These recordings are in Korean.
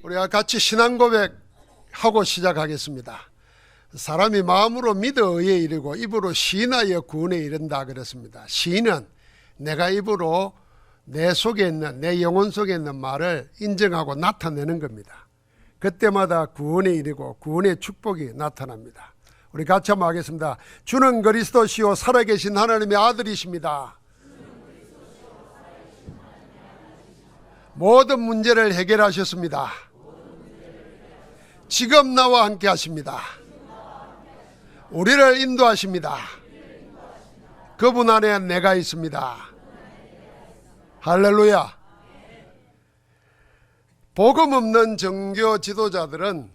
우리가 같이 신앙 고백하고 시작하겠습니다. 사람이 마음으로 믿어 의에 이르고 입으로 시인하여 구원에 이른다 그랬습니다. 시인은 내가 입으로 내 속에 있는, 내 영혼 속에 있는 말을 인정하고 나타내는 겁니다. 그때마다 구원에 이르고 구원의 축복이 나타납니다. 우리 같이 한번 하겠습니다. 주는 그리스도시요 살아계신 하나님의 아들이십니다. 모든 문제를 해결하셨습니다. 지금 나와 함께 하십니다. 우리를 인도하십니다. 그분 안에 내가 있습니다. 할렐루야. 복음 없는 종교 지도자들은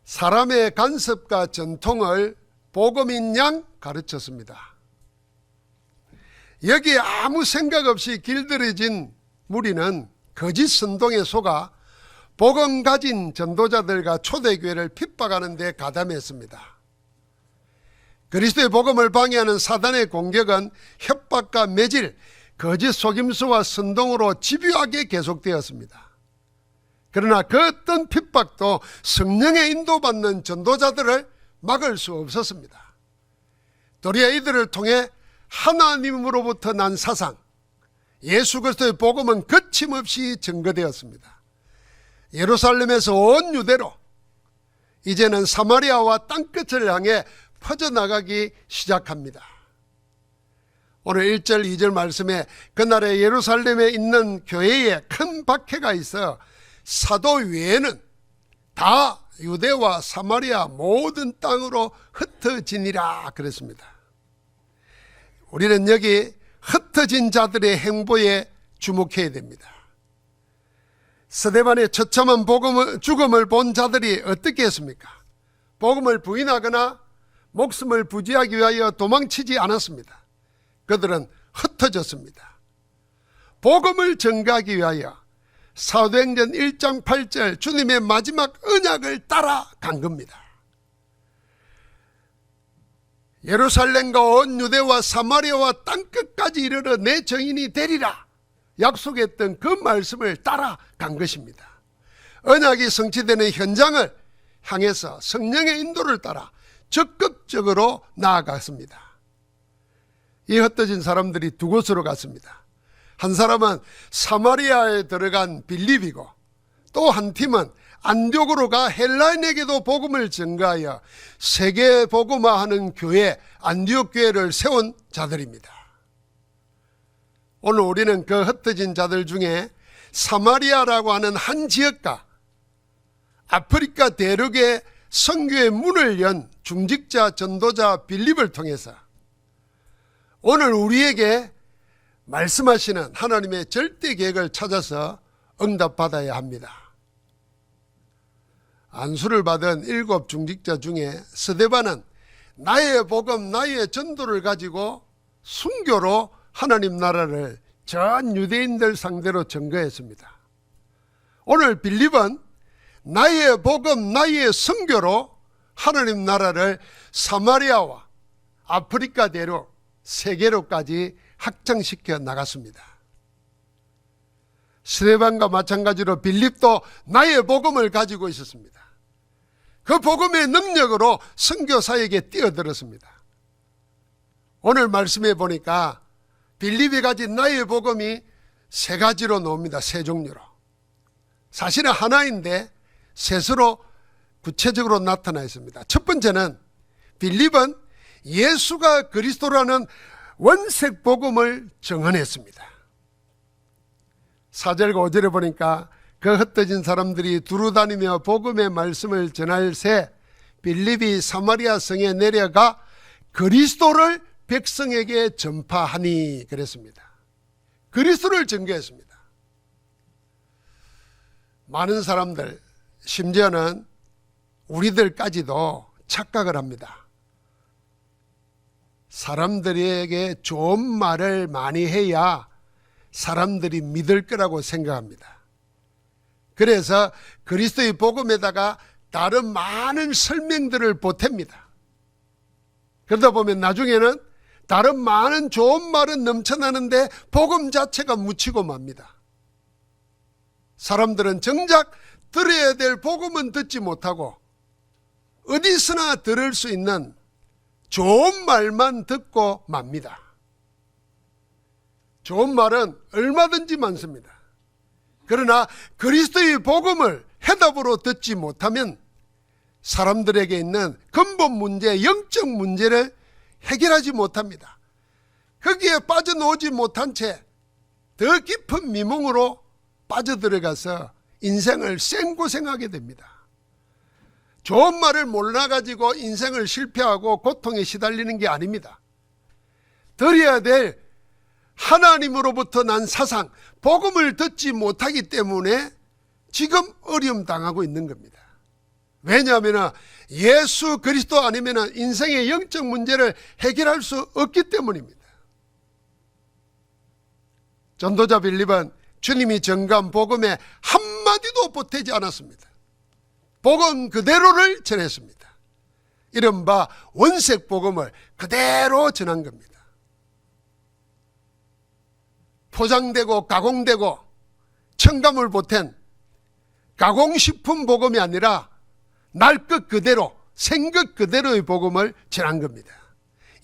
사람의 간섭과 전통을 복음인 양 가르쳤습니다. 여기에 아무 생각 없이 길들여진 무리는 거짓 선동에 속아 복음 가진 전도자들과 초대교회를 핍박하는 데 가담했습니다. 그리스도의 복음을 방해하는 사단의 공격은 협박과 매질, 거짓 속임수와 선동으로 집요하게 계속되었습니다. 그러나 그 어떤 핍박도 성령의 인도받는 전도자들을 막을 수 없었습니다. 도리어 이들을 통해 하나님으로부터 난 사상, 예수 그리스도의 복음은 거침없이 증거되었습니다. 예루살렘에서 온 유대로 이제는 사마리아와 땅끝을 향해 퍼져나가기 시작합니다. 오늘 1절 2절 말씀에 그날에 예루살렘에 있는 교회에 큰 박해가 있어 사도 외에는 다 유대와 사마리아 모든 땅으로 흩어지니라 그랬습니다. 우리는 여기 흩어진 자들의 행보에 주목해야 됩니다. 스데반의 처참한 죽음을 본 자들이 어떻게 했습니까? 복음을 부인하거나 목숨을 부지하기 위하여 도망치지 않았습니다. 그들은 흩어졌습니다. 복음을 전가하기 위하여 사도행전 1장 8절 주님의 마지막 언약을 따라간 겁니다. 예루살렘과 온 유대와 사마리아와 땅끝까지 이르러 내 정인이 되리라 약속했던 그 말씀을 따라간 것입니다. 언약이 성취되는 현장을 향해서 성령의 인도를 따라 적극적으로 나아갔습니다. 이 흩어진 사람들이 두 곳으로 갔습니다. 한 사람은 사마리아에 들어간 빌립이고 또 한 팀은 안디옥으로 가 헬라인에게도 복음을 전가하여 세계 복음화하는 교회 안디옥 교회를 세운 자들입니다. 오늘 우리는 그 흩어진 자들 중에 사마리아라고 하는 한 지역과 아프리카 대륙의 선교의 문을 연 중직자 전도자 빌립을 통해서 오늘 우리에게 말씀하시는 하나님의 절대 계획을 찾아서 응답받아야 합니다. 안수를 받은 7 중직자 중에 스데반은 나의 복음, 나의 전도를 가지고 순교로 하나님 나라를 전 유대인들 상대로 증거했습니다. 오늘 빌립은 나의 복음, 나의 선교로 하나님 나라를 사마리아와 아프리카 대륙, 세계로까지 확장시켜 나갔습니다. 스데반과 마찬가지로 빌립도 나의 복음을 가지고 있었습니다. 그 복음의 능력으로 선교사에게 뛰어들었습니다. 오늘 말씀해 보니까 빌립이 가진 나의 복음이 3가지로 나옵니다. 3종류로. 사실은 하나인데 셋으로 구체적으로 나타나 있습니다. 첫 번째는 빌립은 예수가 그리스도라는 원색 복음을 증언했습니다. 4절과 5절에 보니까 그 흩어진 사람들이 두루다니며 복음의 말씀을 전할 새 빌립이 사마리아 성에 내려가 그리스도를 백성에게 전파하니 그랬습니다. 그리스도를 전개했습니다. 많은 사람들, 심지어는 우리들까지도 착각을 합니다. 사람들에게 좋은 말을 많이 해야 사람들이 믿을 거라고 생각합니다. 그래서 그리스도의 복음에다가 다른 많은 설명들을 보탭니다. 그러다 보면 나중에는 다른 많은 좋은 말은 넘쳐나는데 복음 자체가 묻히고 맙니다. 사람들은 정작 들어야 될 복음은 듣지 못하고 어디서나 들을 수 있는 좋은 말만 듣고 맙니다. 좋은 말은 얼마든지 많습니다. 그러나 그리스도의 복음을 해답으로 듣지 못하면 사람들에게 있는 근본 문제, 영적 문제를 해결하지 못합니다. 거기에 빠져나오지 못한 채 더 깊은 미몽으로 빠져들어가서 인생을 생고생하게 됩니다. 좋은 말을 몰라가지고 인생을 실패하고 고통에 시달리는 게 아닙니다. 들어야 될 하나님으로부터 난 사상, 복음을 듣지 못하기 때문에 지금 어려움 당하고 있는 겁니다. 왜냐하면 예수 그리스도 아니면 인생의 영적 문제를 해결할 수 없기 때문입니다. 전도자 빌립은 주님이 전가한 복음에 한마디도 보태지 않았습니다. 복음 그대로를 전했습니다. 이른바 원색 복음을 그대로 전한 겁니다. 포장되고 가공되고 첨가물 보탠 가공식품 복음이 아니라 날 것 그대로 생것 그대로의 복음을 전한 겁니다.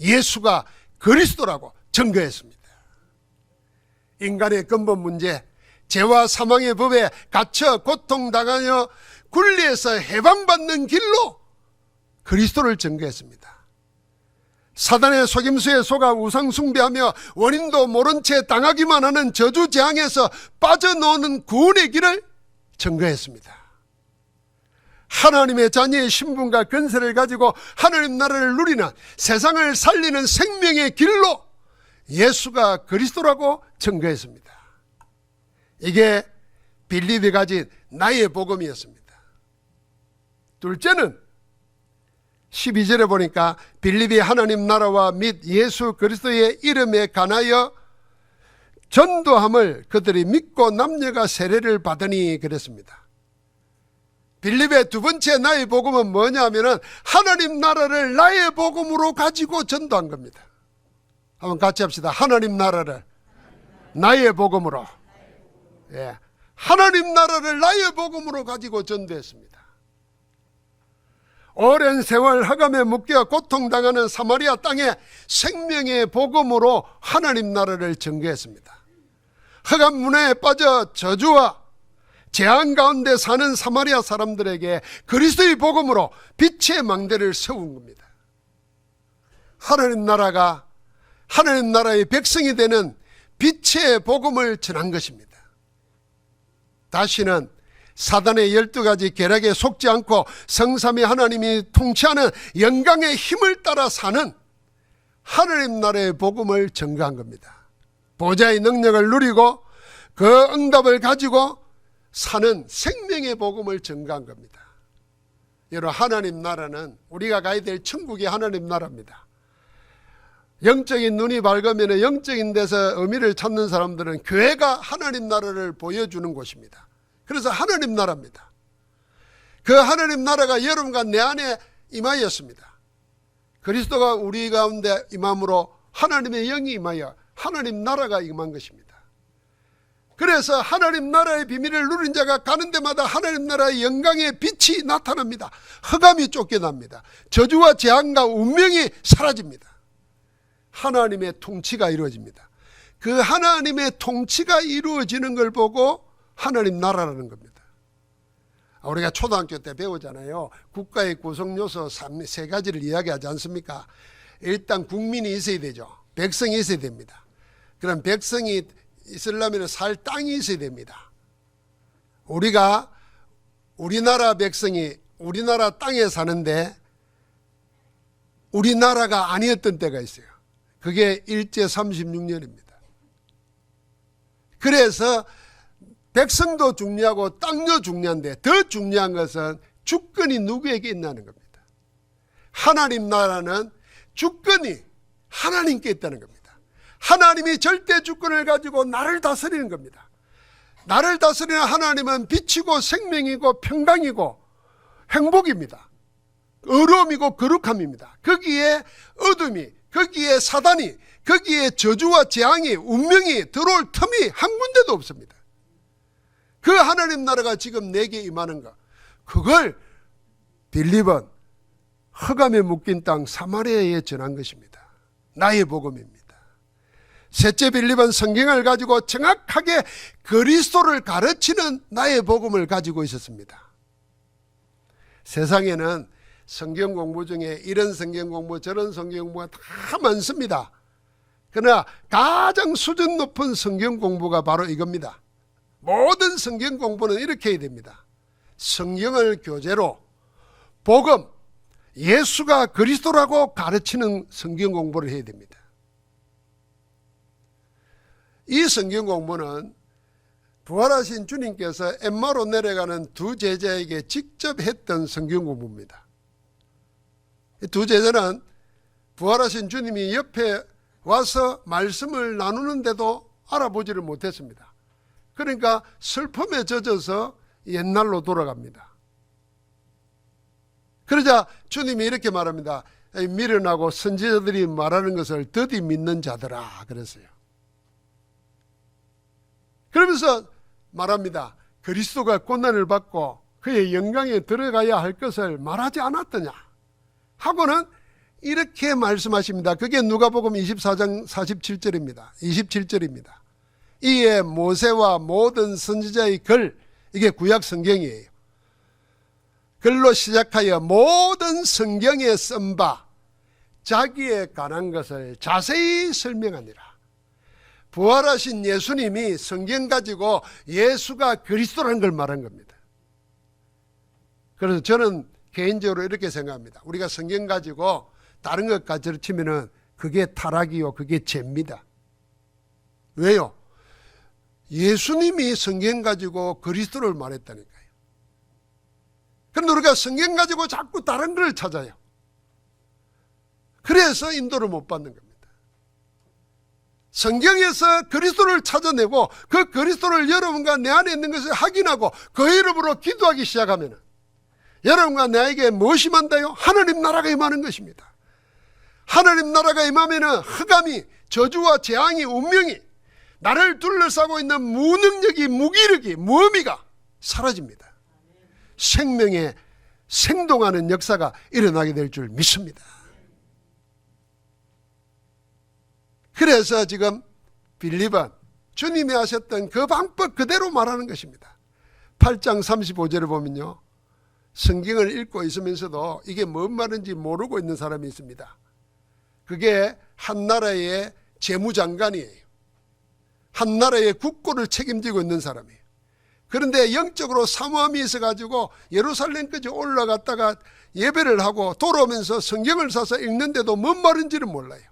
예수가 그리스도라고 증거했습니다. 인간의 근본 문제, 죄와 사망의 법에 갇혀 고통당하여 굴리에서 해방받는 길로 그리스도를 증거했습니다. 사단의 속임수에 속아 우상 숭배하며 원인도 모른 채 당하기만 하는 저주재앙에서 빠져나오는 구원의 길을 증거했습니다. 하나님의 자녀의 신분과 권세를 가지고 하나님 나라를 누리는 세상을 살리는 생명의 길로 예수가 그리스도라고 증거했습니다. 이게 빌립이 가진 나의 복음이었습니다. 둘째는 12절에 보니까 빌립이 하나님 나라와 및 예수 그리스도의 이름에 관하여 전도함을 그들이 믿고 남녀가 세례를 받으니 그랬습니다. 빌립의 두 번째 나의 복음은 뭐냐면은 하나님 나라를 나의 복음으로 가지고 전도한 겁니다. 한번 같이 합시다. 하나님 나라를 나의 복음으로. 예. 하나님 나라를 나의 복음으로 가지고 전도했습니다. 오랜 세월 흑암에 묶여 고통당하는 사마리아 땅에 생명의 복음으로 하나님 나라를 전개했습니다. 흑암 문화에 빠져 저주와 재앙 가운데 사는 사마리아 사람들에게 그리스도의 복음으로 빛의 망대를 세운 겁니다. 하나님 나라가 하나님 나라의 백성이 되는 빛의 복음을 전한 것입니다. 다시는 사단의 12가지 계략에 속지 않고 성삼위 하나님이 통치하는 영광의 힘을 따라 사는 하나님 나라의 복음을 전가한 겁니다. 보좌의 능력을 누리고 그 응답을 가지고 사는 생명의 복음을 전가한 겁니다. 여러분, 하나님 나라는 우리가 가야 될 천국의 하나님 나라입니다. 영적인 눈이 밝으면 영적인 데서 의미를 찾는 사람들은 교회가 하나님 나라를 보여주는 곳입니다. 그래서 하나님 나라입니다. 그 하나님 나라가 여러분과 내 안에 임하였습니다. 그리스도가 우리 가운데 임함으로 하나님의 영이 임하여 하나님 나라가 임한 것입니다. 그래서 하나님 나라의 비밀을 누린 자가 가는 데마다 하나님 나라의 영광의 빛이 나타납니다. 흑암이 쫓겨납니다. 저주와 재앙과 운명이 사라집니다. 하나님의 통치가 이루어집니다. 그 하나님의 통치가 이루어지는 걸 보고 하나님 나라라는 겁니다. 우리가 초등학교 때 배우잖아요. 국가의 구성요소 3가지를 이야기하지 않습니까? 일단 국민이 있어야 되죠. 백성이 있어야 됩니다. 그럼 백성이 있으려면 살 땅이 있어야 됩니다. 우리나라 백성이 우리나라 땅에 사는데 우리나라가 아니었던 때가 있어요. 그게 일제 36년입니다. 그래서 백성도 중요하고 땅도 중요한데 더 중요한 것은 주권이 누구에게 있다는 겁니다. 하나님 나라는 주권이 하나님께 있다는 겁니다. 하나님이 절대 주권을 가지고 나를 다스리는 겁니다. 나를 다스리는 하나님은 빛이고 생명이고 평강이고 행복입니다. 어려움이고 거룩함입니다. 거기에 어둠이, 거기에 사단이, 거기에 저주와 재앙이, 운명이 들어올 틈이 한 군데도 없습니다. 그 하나님 나라가 지금 내게 임하는 것, 그걸 빌립은 흑암에 묶인 땅 사마리아에 전한 것입니다. 나의 복음입니다. 셋째, 빌립은 성경을 가지고 정확하게 그리스도를 가르치는 나의 복음을 가지고 있었습니다. 세상에는 성경 공부 중에 이런 성경 공부 저런 성경 공부가 다 많습니다. 그러나 가장 수준 높은 성경 공부가 바로 이겁니다. 모든 성경 공부는 이렇게 해야 됩니다. 성경을 교재로 복음, 예수가 그리스도라고 가르치는 성경 공부를 해야 됩니다. 이 성경 공부는 부활하신 주님께서 엠마로 내려가는 두 제자에게 직접 했던 성경 공부입니다. 이 두 제자는 부활하신 주님이 옆에 와서 말씀을 나누는데도 알아보지를 못했습니다. 그러니까 슬픔에 젖어서 옛날로 돌아갑니다. 그러자 주님이 이렇게 말합니다. 미련하고 선지자들이 말하는 것을 더디 믿는 자들아, 그랬어요. 그러면서 말합니다. 그리스도가 고난을 받고 그의 영광에 들어가야 할 것을 말하지 않았더냐 하고는 이렇게 말씀하십니다. 그게 누가복음 24장 47절입니다. 27절입니다. 이에 모세와 모든 선지자의 글, 이게 구약 성경이에요. 글로 시작하여 모든 성경에 쓴 바 자기에 관한 것을 자세히 설명하니라. 부활하신 예수님이 성경 가지고 예수가 그리스도라는 걸 말한 겁니다. 그래서 저는 개인적으로 이렇게 생각합니다. 우리가 성경 가지고 다른 것 가르치면은 그게 타락이요, 그게 죄입니다. 왜요? 예수님이 성경 가지고 그리스도를 말했다니까요. 그런데 우리가 성경 가지고 자꾸 다른 걸 찾아요. 그래서 인도를 못 받는 겁니다. 성경에서 그리스도를 찾아내고 그 그리스도를 여러분과 내 안에 있는 것을 확인하고 그 이름으로 기도하기 시작하면 여러분과 나에게 무엇이 임한다요? 하나님 나라가 임하는 것입니다. 하나님 나라가 임하면 흑암이, 저주와 재앙이, 운명이, 나를 둘러싸고 있는 무능력이, 무기력이, 무의미가 사라집니다. 생명의 생동하는 역사가 일어나게 될 줄 믿습니다. 그래서 지금 빌립은 주님이 하셨던 그 방법 그대로 말하는 것입니다. 8장 35절을 보면요, 성경을 읽고 있으면서도 이게 뭔 말인지 모르고 있는 사람이 있습니다. 그게 한 나라의 재무장관이에요. 한 나라의 국고를 책임지고 있는 사람이에요. 그런데 영적으로 사모함이 있어가지고 예루살렘까지 올라갔다가 예배를 하고 돌아오면서 성경을 사서 읽는데도 뭔 말인지를 몰라요.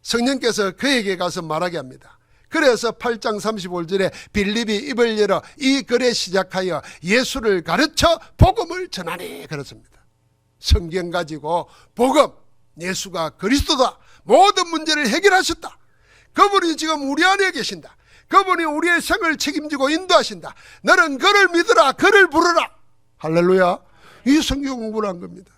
성령께서 그에게 가서 말하게 합니다. 그래서 8장 35절에 빌립이 입을 열어 이 글에 시작하여 예수를 가르쳐 복음을 전하니 그렇습니다. 성경 가지고 복음, 예수가 그리스도다, 모든 문제를 해결하셨다, 그분이 지금 우리 안에 계신다, 그분이 우리의 생을 책임지고 인도하신다, 너는 그를 믿으라, 그를 부르라, 할렐루야. 이 성경 공부를 한 겁니다.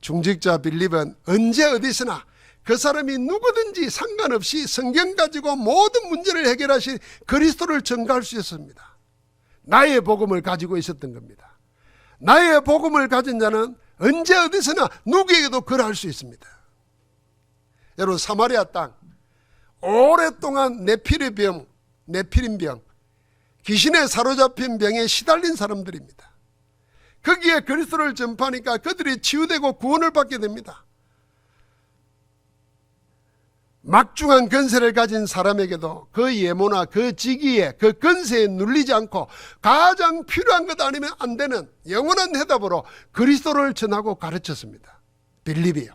중직자 빌립은 언제 어디서나 그 사람이 누구든지 상관없이 성경 가지고 모든 문제를 해결하신 그리스도를 전가할 수 있었습니다. 나의 복음을 가지고 있었던 겁니다. 나의 복음을 가진 자는 언제 어디서나 누구에게도 그러할 수 있습니다. 여러분, 사마리아 땅 오랫동안 네피림병, 귀신에 사로잡힌 병에 시달린 사람들입니다. 거기에 그리스도를 전파하니까 그들이 치유되고 구원을 받게 됩니다. 막중한 권세를 가진 사람에게도 그 예모나 그 직위에 그 권세에 눌리지 않고 가장 필요한 것 아니면 안 되는 영원한 해답으로 그리스도를 전하고 가르쳤습니다. 빌립이요.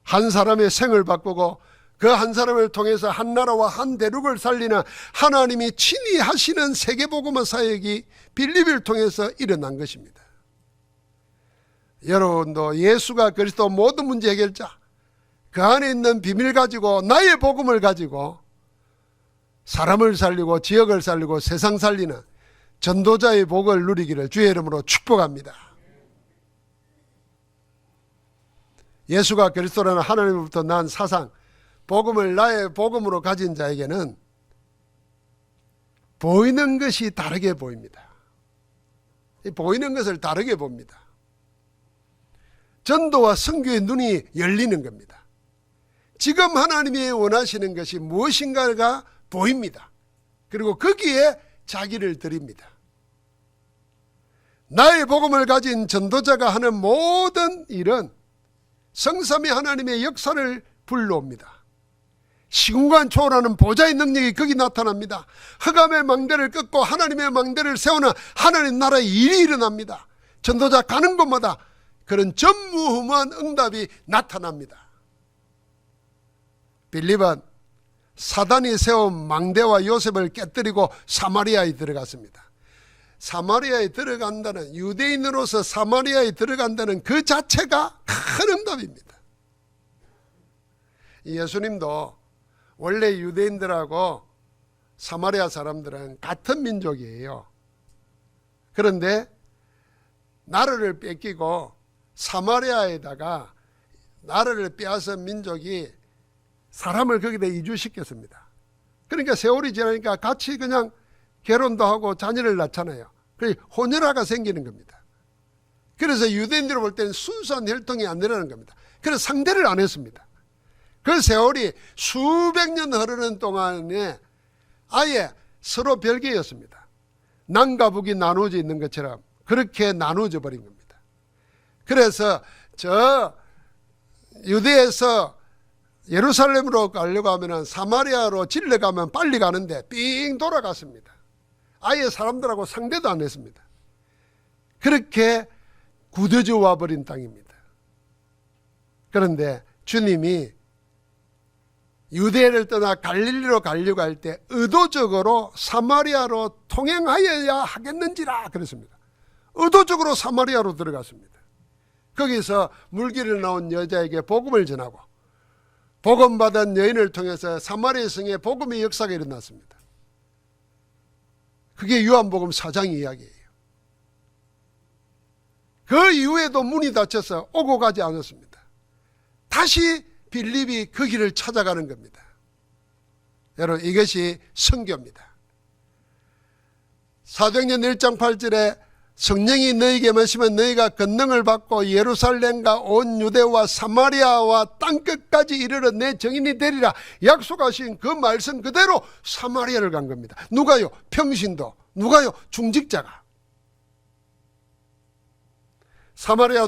한 사람의 생을 바꾸고 그 한 사람을 통해서 한 나라와 한 대륙을 살리는 하나님이 친히 하시는 세계복음화 사역이 빌립을 통해서 일어난 것입니다. 여러분도 예수가 그리스도 모든 문제 해결자, 그 안에 있는 비밀 가지고 나의 복음을 가지고 사람을 살리고 지역을 살리고 세상 살리는 전도자의 복을 누리기를 주의 이름으로 축복합니다. 예수가 그리스도라는 하나님으로부터 난 사상, 복음을 나의 복음으로 가진 자에게는 보이는 것이 다르게 보입니다. 보이는 것을 다르게 봅니다. 전도와 선교의 눈이 열리는 겁니다. 지금 하나님이 원하시는 것이 무엇인가가 보입니다. 그리고 거기에 자기를 드립니다. 나의 복음을 가진 전도자가 하는 모든 일은 성삼위 하나님의 역사를 불러옵니다. 시공간 초월하는 보좌의 능력이 거기 나타납니다. 흑암의 망대를 꺾고 하나님의 망대를 세우는 하나님 나라의 일이 일어납니다. 전도자 가는 곳마다 그런 전무후무한 응답이 나타납니다. 빌립은 사단이 세운 망대와 요셉을 깨뜨리고 사마리아에 들어갔습니다. 사마리아에 들어간다는, 유대인으로서 사마리아에 들어간다는 그 자체가 큰 응답입니다. 예수님도 원래 유대인들하고 사마리아 사람들은 같은 민족이에요. 그런데 나라를 뺏기고 사마리아에다가 나라를 빼앗은 민족이 사람을 거기다 이주시켰습니다. 그러니까 세월이 지나니까 같이 그냥 결혼도 하고 자녀를 낳잖아요. 그래서 혼혈아가 생기는 겁니다. 그래서 유대인들을 볼 때는 순수한 혈통이 안 되라는 겁니다. 그래서 상대를 안 했습니다. 그 세월이 수백 년 흐르는 동안에 아예 서로 별개였습니다. 남과 북이 나누어져 있는 것처럼 그렇게 나누어져 버린 겁니다. 그래서 저 유대에서 예루살렘으로 가려고 하면 사마리아로 질러가면 빨리 가는데 삥 돌아갔습니다. 아예 사람들하고 상대도 안 했습니다. 그렇게 굳어져 와버린 땅입니다. 그런데 주님이 유대를 떠나 갈릴리로 가려고 할 때 의도적으로 사마리아로 통행하여야 하겠는지라 그랬습니다. 의도적으로 사마리아로 들어갔습니다. 거기서 물길을 나온 여자에게 복음을 전하고 복음받은 여인을 통해서 사마리아 성에 복음의 역사가 일어났습니다. 그게 요한복음 4장 이야기예요. 그 이후에도 문이 닫혀서 오고 가지 않았습니다. 다시 빌립이 그 길을 찾아가는 겁니다. 여러분, 이것이 선교입니다. 사도행전 1장 8절에 성령이 너희에게 임하시면 너희가 권능을 받고 예루살렘과 온 유대와 사마리아와 땅끝까지 이르러 내 증인이 되리라 약속하신 그 말씀 그대로 사마리아를 간 겁니다. 누가요? 평신도. 누가요? 중직자가. 사마리아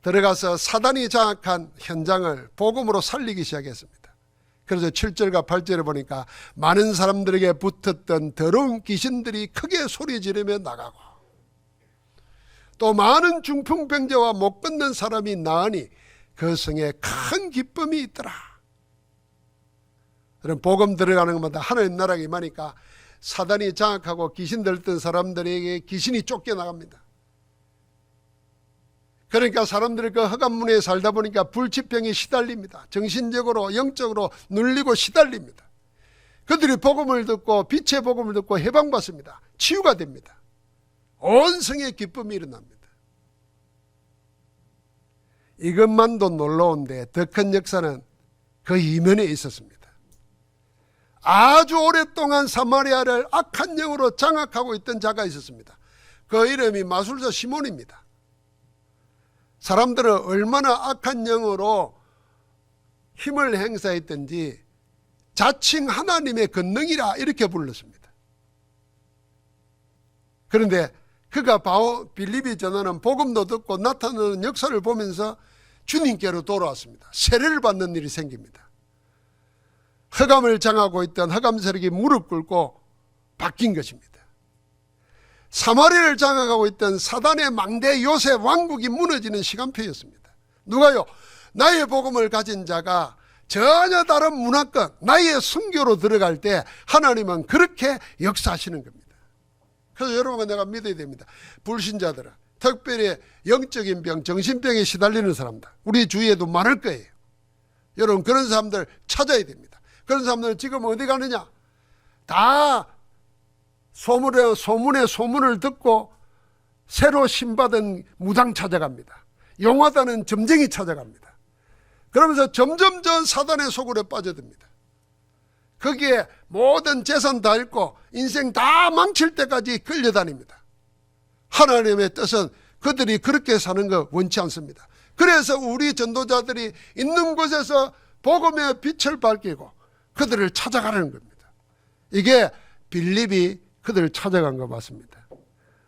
들어가서 사단이 장악한 현장을 복음으로 살리기 시작했습니다. 그래서 7절과 8절에 보니까 많은 사람들에게 붙었던 더러운 귀신들이 크게 소리 지르며 나가고 또 많은 중풍병자와 못 걷는 사람이 나으니 그 성에 큰 기쁨이 있더라. 그럼 복음 들어가는 것마다 하나님 나라가 임하니까 사단이 장악하고 귀신 들던 사람들에게 귀신이 쫓겨나갑니다. 그러니까 사람들이 그 흑암문에 살다 보니까 불치병에 시달립니다. 정신적으로 영적으로 눌리고 시달립니다. 그들이 복음을 듣고 빛의 복음을 듣고 해방받습니다. 치유가 됩니다. 온 성에 기쁨이 일어납니다. 이것만도 놀라운데 더 큰 역사는 그 이면에 있었습니다. 아주 오랫동안 사마리아를 악한 영으로 장악하고 있던 자가 있었습니다. 그 이름이 마술사 시몬입니다. 사람들은 얼마나 악한 영으로 힘을 행사했든지 자칭 하나님의 권능이라 이렇게 불렀습니다. 그런데 그가 빌립이 전하는 복음도 듣고 나타나는 역사를 보면서 주님께로 돌아왔습니다. 세례를 받는 일이 생깁니다. 흑암을 장하고 있던 흑암 세력이 무릎 꿇고 바뀐 것입니다. 사마리아를 장악하고 있던 사단의 망대 요셉 왕국이 무너지는 시간표였습니다. 누가요? 나의 복음을 가진 자가 전혀 다른 문화권, 나의 순교로 들어갈 때 하나님은 그렇게 역사하시는 겁니다. 그래서 여러분과 내가 믿어야 됩니다. 불신자들은 특별히 영적인 병, 정신병에 시달리는 사람들 우리 주위에도 많을 거예요. 여러분 그런 사람들 찾아야 됩니다. 그런 사람들은 지금 어디 가느냐? 다 소문을 듣고 새로 신받은 무당 찾아갑니다. 용하다는 점쟁이 찾아갑니다. 그러면서 점점 전 사단의 속으로 빠져듭니다. 거기에 모든 재산 다 잃고 인생 다 망칠 때까지 끌려다닙니다. 하나님의 뜻은 그들이 그렇게 사는 거 원치 않습니다. 그래서 우리 전도자들이 있는 곳에서 복음의 빛을 밝히고 그들을 찾아가는 겁니다. 이게 빌립이 그들을 찾아간 것 같습니다.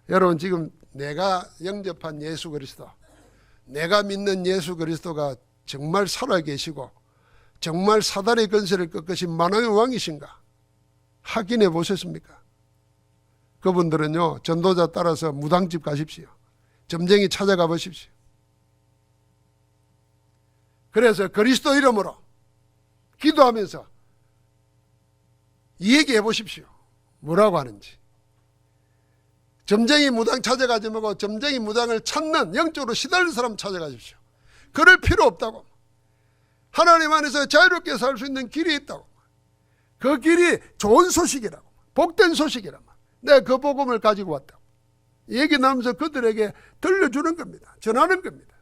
여러분, 지금 내가 영접한 예수 그리스도, 내가 믿는 예수 그리스도가 정말 살아계시고 정말 사단의 권세를 꺾으신 만왕의 왕이신가 확인해 보셨습니까? 그분들은요, 전도자 따라서 무당집 가십시오. 점쟁이 찾아가 보십시오. 그래서 그리스도 이름으로 기도하면서 얘기해 보십시오. 뭐라고 하는지. 점쟁이 무당 찾아가지 말고 점쟁이 무당을 찾는, 영적으로 시달린 사람 찾아가십시오. 그럴 필요 없다고. 하나님 안에서 자유롭게 살 수 있는 길이 있다고. 그 길이 좋은 소식이라고, 복된 소식이라고. 내가 그 복음을 가지고 왔다고 얘기 나누면서 그들에게 들려주는 겁니다. 전하는 겁니다.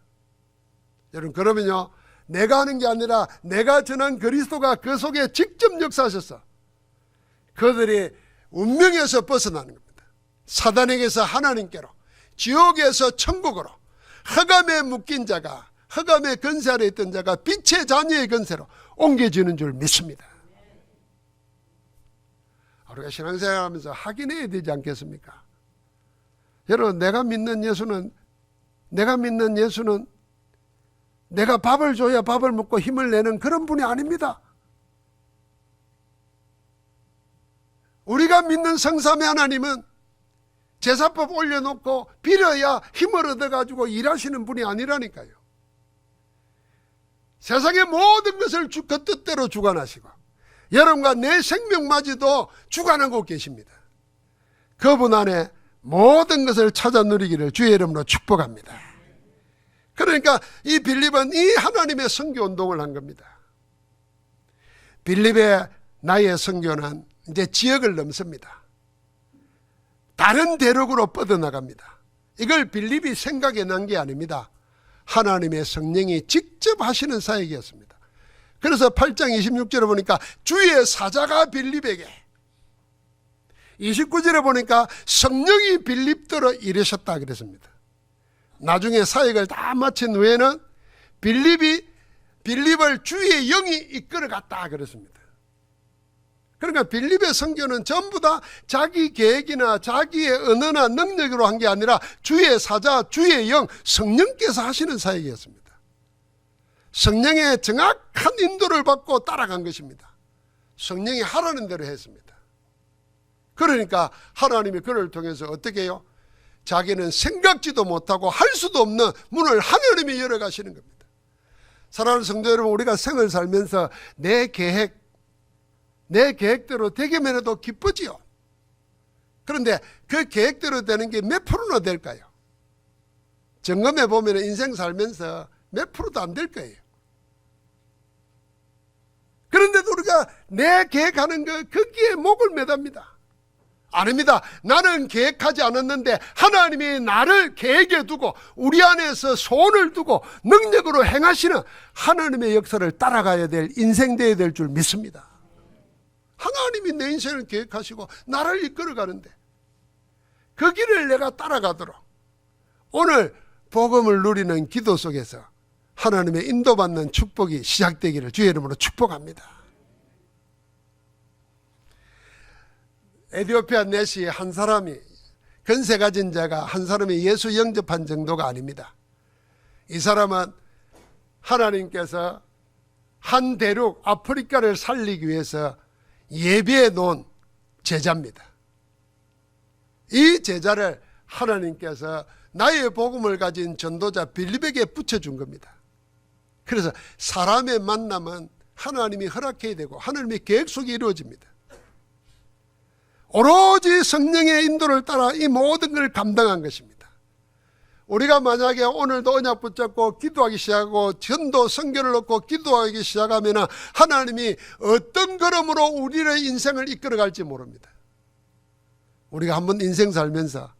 여러분, 그러면요, 내가 하는 게 아니라 내가 전한 그리스도가 그 속에 직접 역사하셔서 그들이 운명에서 벗어나는 겁니다. 사단에게서 하나님께로, 지옥에서 천국으로, 흑암에 묶인 자가, 흑암의 권세 아래 있던 자가 빛의 자녀의 권세로 옮겨지는 줄 믿습니다. 우리가 신앙생활하면서 확인해야 되지 않겠습니까? 여러분, 내가 믿는 예수는 내가 밥을 줘야 밥을 먹고 힘을 내는 그런 분이 아닙니다. 우리가 믿는 성삼위 하나님은 제사법 올려놓고 빌어야 힘을 얻어가지고 일하시는 분이 아니라니까요. 세상의 모든 것을 그 뜻대로 주관하시고 여러분과 내 생명마저도 주관하고 계십니다. 그분 안에 모든 것을 찾아 누리기를 주의 이름으로 축복합니다. 그러니까 이 빌립은 이 하나님의 선교운동을 한 겁니다. 빌립의 나의 선교는 이제 지역을 넘습니다. 다른 대륙으로 뻗어나갑니다. 이걸 빌립이 생각해 난 게 아닙니다. 하나님의 성령이 직접 하시는 사역이었습니다. 그래서 8장 26절에 보니까 주의 사자가 빌립에게, 29절에 보니까 성령이 빌립더러 이르셨다 그랬습니다. 나중에 사역을 다 마친 후에는 빌립을 주의 영이 이끌어갔다 그랬습니다. 그러니까 빌립의 선교는 전부 다 자기 계획이나 자기의 언어나 능력으로 한 게 아니라 주의 사자, 주의 영, 성령께서 하시는 사역이었습니다. 성령의 정확한 인도를 받고 따라간 것입니다. 성령이 하라는 대로 했습니다. 그러니까 하나님이 그를 통해서 어떻게 해요? 자기는 생각지도 못하고 할 수도 없는 문을 하나님이 열어가시는 겁니다. 사랑하는 성도 여러분, 우리가 생을 살면서 내 계획대로 되기만 해도 기쁘지요. 그런데 그 계획대로 되는 게 몇 프로나 될까요? 점검해 보면 인생 살면서 몇 프로도 안 될 거예요. 그런데도 우리가 내 계획하는 거 거기에 목을 매답니다. 아닙니다. 나는 계획하지 않았는데 하나님이 나를 계획에 두고 우리 안에서 소원을 두고 능력으로 행하시는 하나님의 역사를 따라가야 될 인생 되어야 될 줄 믿습니다. 하나님이 내 인생을 계획하시고 나를 이끌어가는데 그 길을 내가 따라가도록 오늘 복음을 누리는 기도 속에서 하나님의 인도받는 축복이 시작되기를 주의 이름으로 축복합니다. 에티오피아 내시의 한 사람이, 권세 가진 자가 한 사람이 예수 영접한 정도가 아닙니다. 이 사람은 하나님께서 한 대륙 아프리카를 살리기 위해서 예비해 놓은 제자입니다. 이 제자를 하나님께서 나의 복음을 가진 전도자 빌립에게 붙여준 겁니다. 그래서 사람의 만남은 하나님이 허락해야 되고 하나님의 계획 속에 이루어집니다. 오로지 성령의 인도를 따라 이 모든 걸 감당한 것입니다. 우리가 만약에 오늘도 언약 붙잡고 기도하기 시작하고 전도 선교를 놓고 기도하기 시작하면 하나님이 어떤 걸음으로 우리의 인생을 이끌어갈지 모릅니다. 우리가 한번 인생 살면서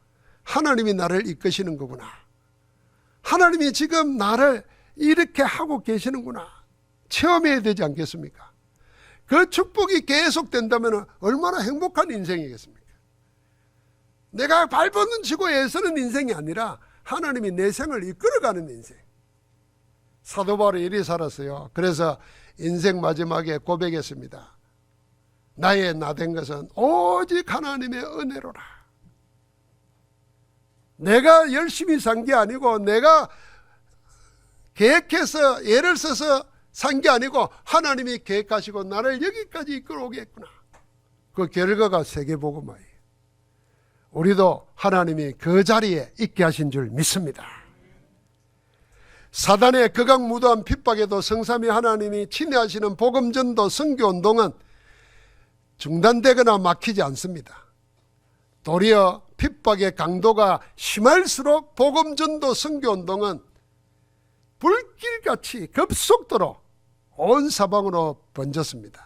하나님이 나를 이끄시는 거구나, 하나님이 지금 나를 이렇게 하고 계시는구나 체험해야 되지 않겠습니까? 그 축복이 계속된다면 얼마나 행복한 인생이겠습니까? 내가 발버둥 치고 애쓰는 인생이 아니라 하나님이 내 생을 이끌어가는 인생. 사도 바울이 이리 살았어요. 그래서 인생 마지막에 고백했습니다. 나의 나된 것은 오직 하나님의 은혜로라. 내가 열심히 산 게 아니고 내가 계획해서 애를 써서 산 게 아니고 하나님이 계획하시고 나를 여기까지 이끌어오겠구나. 그 결과가 세계복음화예요. 우리도 하나님이 그 자리에 있게 하신 줄 믿습니다. 사단의 극악무도한 핍박에도 성삼위 하나님이 친애하시는 복음전도 선교운동은 중단되거나 막히지 않습니다. 도리어 핍박의 강도가 심할수록 복음전도 선교운동은 불길같이 급속도로 온 사방으로 번졌습니다.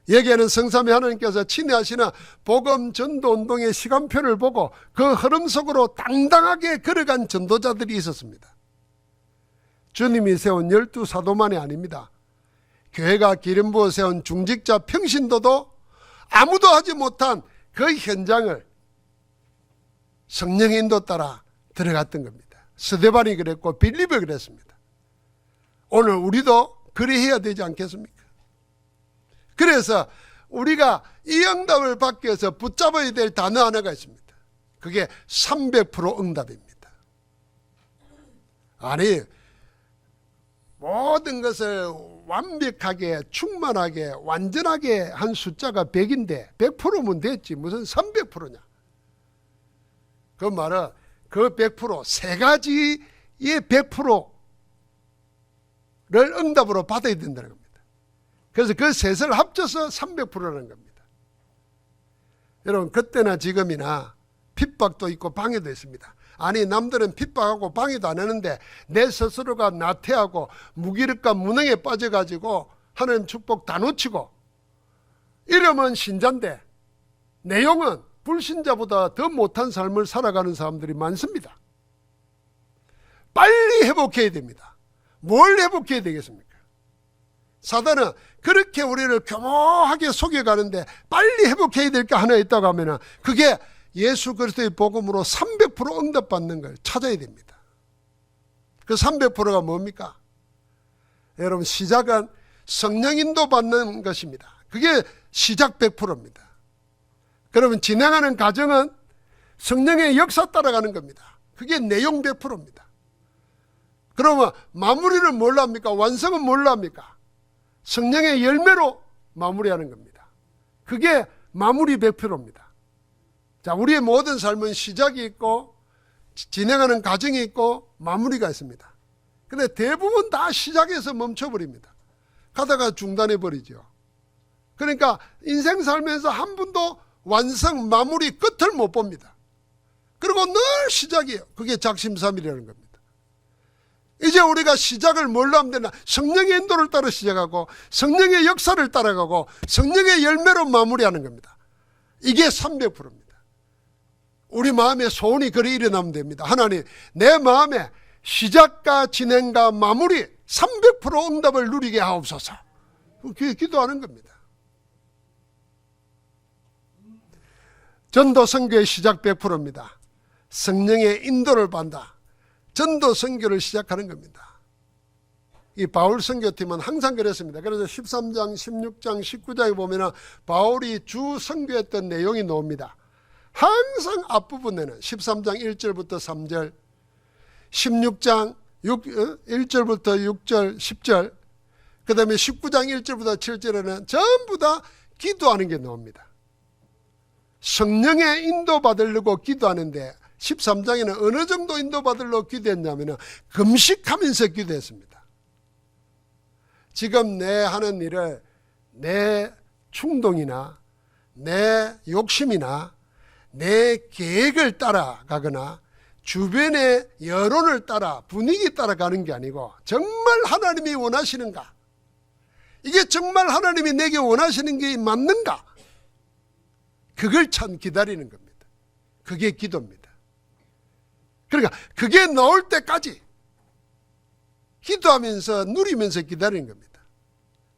여기에는 성삼위 하나님께서 친애하시는 복음전도운동의 시간표를 보고 그 흐름 속으로 당당하게 걸어간 전도자들이 있었습니다. 주님이 세운 12사도만이 아닙니다. 교회가 기름 부어 세운 중직자 평신도도 아무도 하지 못한 그 현장을 성령의 인도 따라 들어갔던 겁니다. 스데반이 그랬고 빌립이 그랬습니다. 오늘 우리도 그래야 되지 않겠습니까? 그래서 우리가 이 응답을 받기 위해서 붙잡아야 될 단어 하나가 있습니다. 그게 300% 응답입니다. 아니, 모든 것을 완벽하게 충만하게 완전하게 한 숫자가 100인데 100%면 됐지 무슨 300%냐. 그 말은 그 100% 세 가지의 100%를 응답으로 받아야 된다는 겁니다. 그래서 그 셋을 합쳐서 300%라는 겁니다. 여러분, 그때나 지금이나 핍박도 있고 방해도 있습니다. 아니, 남들은 핍박하고 방해도 안 하는데 내 스스로가 나태하고 무기력과 무능에 빠져가지고 하나님 축복 다 놓치고 이름은 신자인데 내용은 불신자보다 더 못한 삶을 살아가는 사람들이 많습니다. 빨리 회복해야 됩니다. 뭘 회복해야 되겠습니까? 사단은 그렇게 우리를 교묘하게 속여가는데 빨리 회복해야 될 게 하나 있다고 하면 그게 예수 그리스도의 복음으로 300% 응답받는 걸 찾아야 됩니다. 그 300%가 뭡니까? 여러분, 시작은 성령 인도 받는 것입니다. 그게 시작 100%입니다. 그러면 진행하는 과정은 성령의 역사 따라가는 겁니다. 그게 내용 100%입니다. 그러면 마무리는 뭘로 합니까? 완성은 뭘로 합니까? 성령의 열매로 마무리하는 겁니다. 그게 마무리 100%입니다. 자, 우리의 모든 삶은 시작이 있고 진행하는 과정이 있고 마무리가 있습니다. 근데 대부분 다 시작에서 멈춰버립니다. 가다가 중단해버리죠. 그러니까 인생 살면서 한 번도 완성, 마무리, 끝을 못 봅니다. 그리고 늘 시작이에요. 그게 작심삼일이라는 겁니다. 이제 우리가 시작을 뭘로 하면 되나? 성령의 인도를 따라 시작하고 성령의 역사를 따라가고 성령의 열매로 마무리하는 겁니다. 이게 300%입니다. 우리 마음에 소원이 그리 일어나면 됩니다. 하나님, 내 마음에 시작과 진행과 마무리 300% 응답을 누리게 하옵소서. 기도하는 겁니다. 전도 선교의 시작 100%입니다. 성령의 인도를 받는다. 전도 선교를 시작하는 겁니다. 이 바울 선교팀은 항상 그랬습니다. 그래서 13장, 16장, 19장에 보면 바울이 주 선교했던 내용이 나옵니다. 항상 앞부분에는 13장 1절부터 3절, 16장 1절부터 6절, 10절, 그 다음에 19장 1절부터 7절에는 전부 다 기도하는 게 나옵니다. 성령의 인도받으려고 기도하는데 13장에는 어느 정도 인도받으려고 기도했냐면 금식하면서 기도했습니다. 지금 내 하는 일을 내 충동이나 내 욕심이나 내 계획을 따라가거나 주변의 여론을 따라 분위기 따라가는 게 아니고 정말 하나님이 원하시는가? 이게 정말 하나님이 내게 원하시는 게 맞는가? 그걸 참 기다리는 겁니다. 그게 기도입니다. 그러니까 그게 나올 때까지 기도하면서 누리면서 기다리는 겁니다.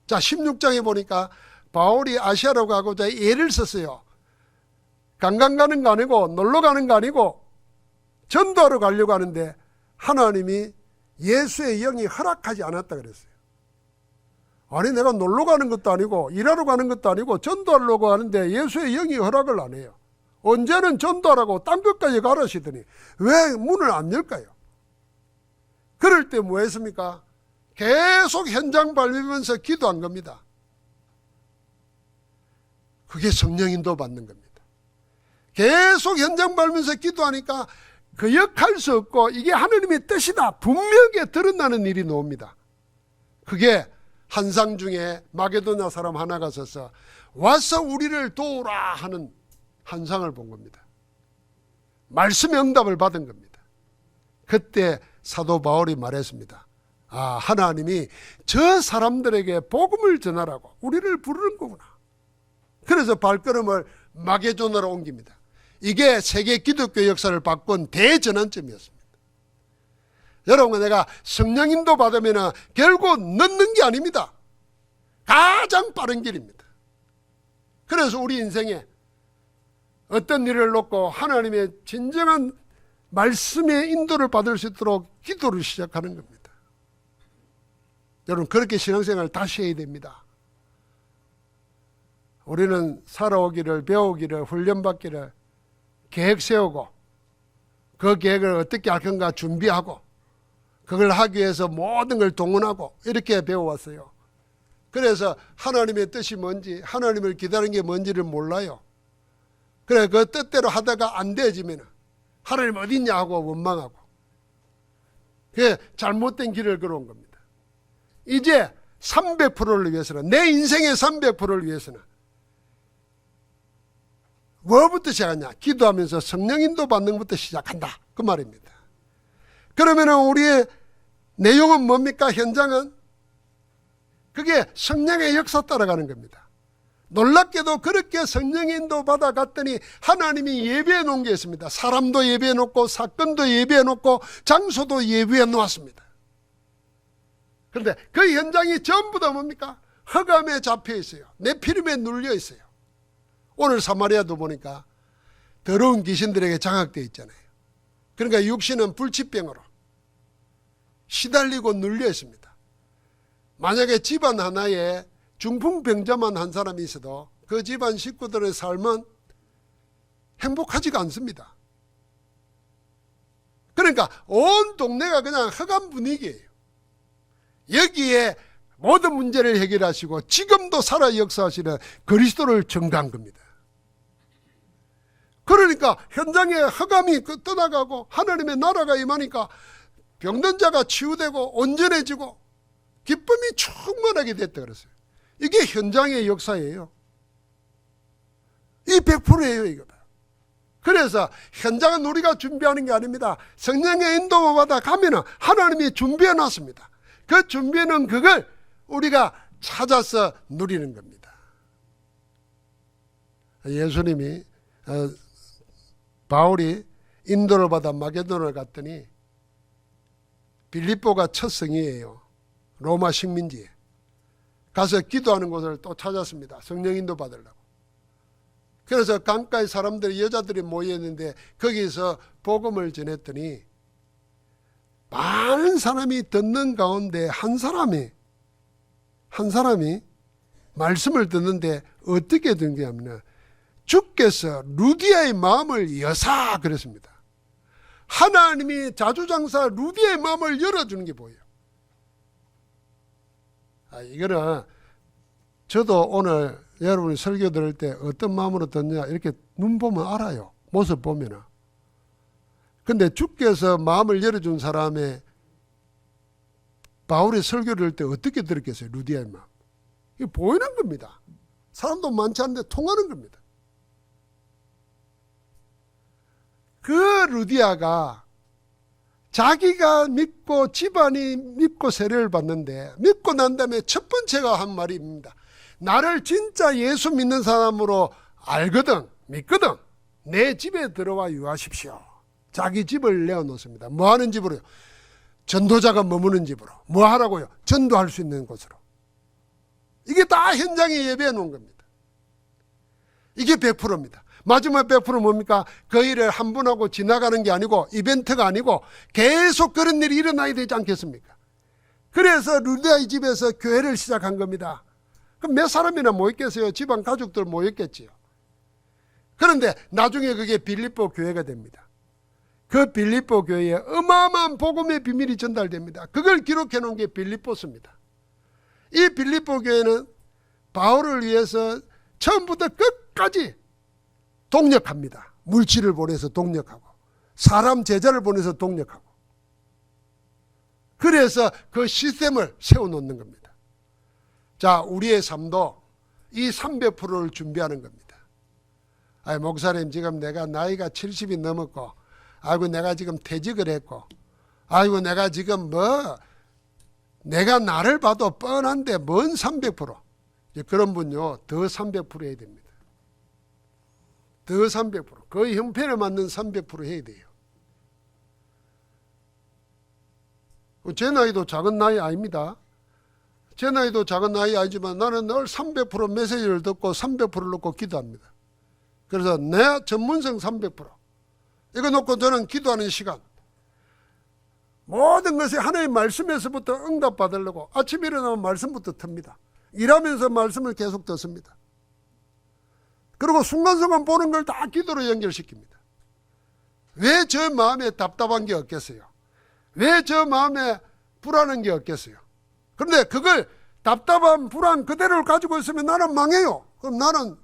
자, 16장에 보니까 바울이 아시아로 가고자 예를 썼어요. 관광 가는 거 아니고 놀러 가는 거 아니고 전도하러 가려고 하는데 하나님이 예수의 영이 허락하지 않았다 그랬어요. 아니, 내가 놀러 가는 것도 아니고 일하러 가는 것도 아니고 전도하려고 하는데 예수의 영이 허락을 안 해요. 언제는 전도하라고 딴 것까지 가르치더니 왜 문을 안 열까요? 그럴 때 뭐 했습니까? 계속 현장 밟으면서 기도한 겁니다. 그게 성령 인도 받는 겁니다. 계속 현장 밟으면서 기도하니까 거역할 수 없고 이게 하나님의 뜻이다 분명하게 드러나는 일이 나옵니다. 그게 환상 중에 마게도냐 사람 하나가 서서 와서 우리를 도우라 하는 환상을 본 겁니다. 말씀의 응답을 받은 겁니다. 그때 사도 바울이 말했습니다. 아, 하나님이 저 사람들에게 복음을 전하라고 우리를 부르는 거구나. 그래서 발걸음을 마게도냐로 옮깁니다. 이게 세계 기독교 역사를 바꾼 대전환점이었습니다. 여러분, 내가 성령님도 받으면 결국 늦는 게 아닙니다. 가장 빠른 길입니다. 그래서 우리 인생에 어떤 일을 놓고 하나님의 진정한 말씀의 인도를 받을 수 있도록 기도를 시작하는 겁니다. 여러분, 그렇게 신앙생활을 다시 해야 됩니다. 우리는 살아오기를, 배우기를, 훈련받기를 계획 세우고 그 계획을 어떻게 할 건가 준비하고 그걸 하기 위해서 모든 걸 동원하고 이렇게 배워왔어요. 그래서 하나님의 뜻이 뭔지, 하나님을 기다리는 게 뭔지를 몰라요. 그래, 그 뜻대로 하다가 안 되어지면 하나님 어디 있냐 하고 원망하고 그게 잘못된 길을 걸어온 겁니다. 이제 300%를 위해서는, 내 인생의 300%를 위해서는 뭐부터 시작하냐? 기도하면서 성령 인도 받는 것부터 시작한다, 그 말입니다. 그러면 우리의 내용은 뭡니까? 현장은 그게 성령의 역사 따라가는 겁니다. 놀랍게도 그렇게 성령의 인도 받아갔더니 하나님이 예배해 놓은 게 있습니다. 사람도 예배해 놓고 사건도 예배해 놓고 장소도 예배해 놓았습니다. 그런데 그 현장이 전부 다 뭡니까? 흑암에 잡혀 있어요. 네피림에 눌려 있어요. 오늘 사마리아도 보니까 더러운 귀신들에게 장악되어 있잖아요. 그러니까 육신은 불치병으로 시달리고 눌려 있습니다. 만약에 집안 하나에 중풍병자만 한 사람이 있어도 그 집안 식구들의 삶은 행복하지가 않습니다. 그러니까 온 동네가 그냥 흑암 분위기예요. 여기에 모든 문제를 해결하시고 지금도 살아 역사하시는 그리스도를 증거한 겁니다. 그러니까 현장에 흑암이 떠나가고 하나님의 나라가 임하니까 병든 자가 치유되고 온전해지고 기쁨이 충만하게 됐다 그랬어요. 이게 현장의 역사예요. 이 100%예요, 이거. 그래서 현장은 우리가 준비하는 게 아닙니다. 성령의 인도만 받아 가면은 하나님이 준비해 놨습니다. 그 준비는 그걸 우리가 찾아서 누리는 겁니다. 예수님이 바울이 인도를 받아 마게도냐를 갔더니 빌립보가 첫 성이에요. 로마 식민지에 가서 기도하는 곳을 또 찾았습니다. 성령 인도 받으려고. 그래서 강가에 사람들이, 여자들이 모여있는데 거기서 복음을 전했더니 많은 사람이 듣는 가운데 한 사람이 말씀을 듣는데 어떻게 된 게 하면 주께서 루디아의 마음을 여사 그랬습니다. 하나님이 자주장사 루디아의 마음을 열어주는 게 보여요. 이거는 저도 오늘 여러분이 설교 들을 때 어떤 마음으로 듣냐 이렇게 눈 보면 알아요. 모습 보면은. 근데 주께서 마음을 열어준 사람의 바울의 설교를 들을 때 어떻게 들었겠어요? 루디아의 마음. 이게 보이는 겁니다. 사람도 많지 않은데 통하는 겁니다. 그 루디아가 자기가 믿고 집안이 믿고 세례를 받는데 믿고 난 다음에 첫 번째가 한 말입니다. 나를 진짜 예수 믿는 사람으로 알거든, 믿거든, 내 집에 들어와 유하십시오. 자기 집을 내어놓습니다. 뭐 하는 집으로요? 전도자가 머무는 집으로. 뭐 하라고요? 전도할 수 있는 곳으로. 이게 다 현장에 예배해 놓은 겁니다. 이게 100%입니다. 마지막 100%는 뭡니까? 그 일을 한 번 하고 지나가는 게 아니고 이벤트가 아니고 계속 그런 일이 일어나야 되지 않겠습니까? 그래서 루디아의 집에서 교회를 시작한 겁니다. 그럼 몇 사람이나 모였겠어요? 집안 가족들 모였겠지요. 그런데 나중에 그게 빌립보 교회가 됩니다. 그 빌립보 교회에 어마어마한 복음의 비밀이 전달됩니다. 그걸 기록해 놓은 게 빌립보서입니다. 이 빌립보 교회는 바울을 위해서 처음부터 끝까지 동력합니다. 물질을 보내서 동력하고 사람 제자를 보내서 동력하고, 그래서 그 시스템을 세워놓는 겁니다. 자, 우리의 삶도 이 300%를 준비하는 겁니다. 아이, 목사님, 지금 내가 나이가 70이 넘었고, 아이고 내가 지금 퇴직을 했고, 아이고 내가 지금 내가 나를 봐도 뻔한데 뭔 300%? 그런 분요, 더 300% 해야 됩니다. 더 300%, 그 형편에 맞는 300% 해야 돼요. 제 나이도 작은 나이 아닙니다. 제 나이도 작은 나이 아니지만 나는 늘 300% 메시지를 듣고 300%를 놓고 기도합니다. 그래서 내 전문성 300%. 이거 놓고 저는 기도하는 시간, 모든 것이 하나님 말씀에서부터 응답 받으려고 아침에 일어나면 말씀부터 틉니다. 일하면서 말씀을 계속 듣습니다. 그리고 순간순간 보는 걸 다 기도로 연결시킵니다. 왜 저 마음에 답답한 게 없겠어요? 왜 저 마음에 불안한 게 없겠어요? 그런데 그걸 답답한 불안 그대로를 가지고 있으면 나는 망해요. 그럼 나는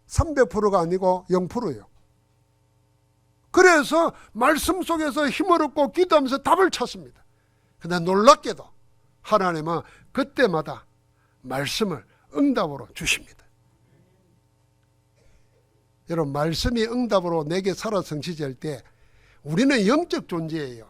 300%가 아니고 0%예요. 그래서 말씀 속에서 힘을 얻고 기도하면서 답을 찾습니다. 근데 놀랍게도 하나님은 그때마다 말씀을 응답으로 주십니다. 여러분, 말씀이 응답으로 내게 살아 성취될 때 우리는 영적 존재예요.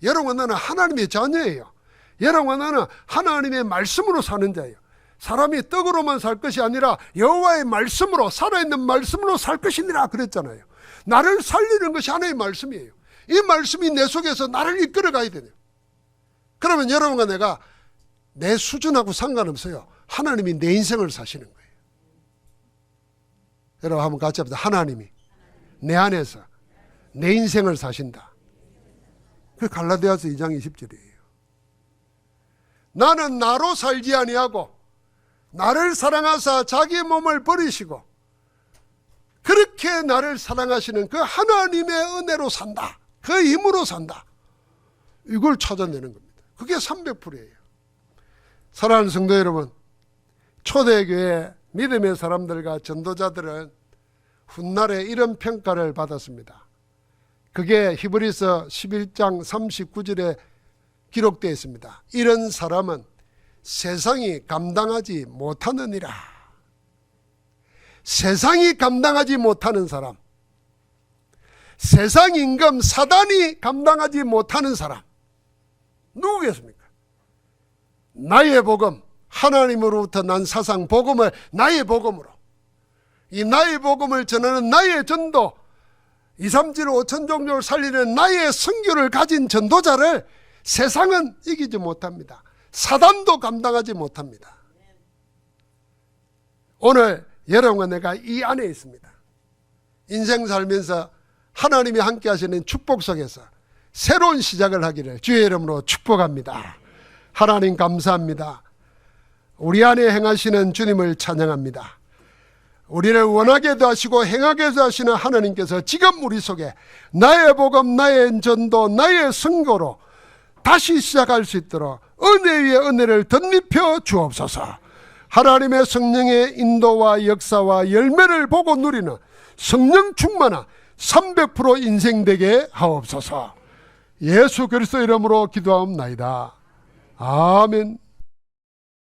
여러분, 나는 하나님의 자녀예요. 여러분, 나는 하나님의 말씀으로 사는 자예요. 사람이 떡으로만 살 것이 아니라 여호와의 말씀으로, 살아있는 말씀으로 살 것이니라 그랬잖아요. 나를 살리는 것이 하나님의 말씀이에요. 이 말씀이 내 속에서 나를 이끌어 가야 되네요. 그러면 여러분과 내가 내 수준하고 상관없어요. 하나님이 내 인생을 사시는 거예요. 여러분, 한번 같이 합시다. 하나님이 내 안에서 내 인생을 사신다. 그 갈라디아서 2장 20절이에요. 나는 나로 살지 아니하고 나를 사랑하사 자기 몸을 버리시고 그렇게 나를 사랑하시는 그 하나님의 은혜로 산다. 그 힘으로 산다. 이걸 찾아내는 겁니다. 그게 300%예요. 사랑하는 성도 여러분, 초대교회 믿음의 사람들과 전도자들은 훗날에 이런 평가를 받았습니다. 그게 히브리서 11장 39절에 기록되어 있습니다. 이런 사람은 세상이 감당하지 못하느니라. 세상이 감당하지 못하는 사람, 세상 임금 사단이 감당하지 못하는 사람 누구겠습니까? 나의 복음, 하나님으로부터 난 사상 복음을 나의 복음으로, 이 나의 복음을 전하는 나의 전도, 2, 3질 5천 종족을 살리는 나의 선교를 가진 전도자를 세상은 이기지 못합니다. 사단도 감당하지 못합니다. 오늘 여러분과 내가 이 안에 있습니다. 인생 살면서 하나님이 함께 하시는 축복 속에서 새로운 시작을 하기를 주의 이름으로 축복합니다. 하나님 감사합니다. 우리 안에 행하시는 주님을 찬양합니다. 우리를 원하게도 하시고 행하게도 하시는 하나님께서 지금 우리 속에 나의 복음, 나의 전도, 나의 선교로 다시 시작할 수 있도록 은혜 위에 은혜를 덧입혀 주옵소서. 하나님의 성령의 인도와 역사와 열매를 보고 누리는 성령 충만한 300% 인생 되게 하옵소서. 예수 그리스도 이름으로 기도하옵나이다. 아멘.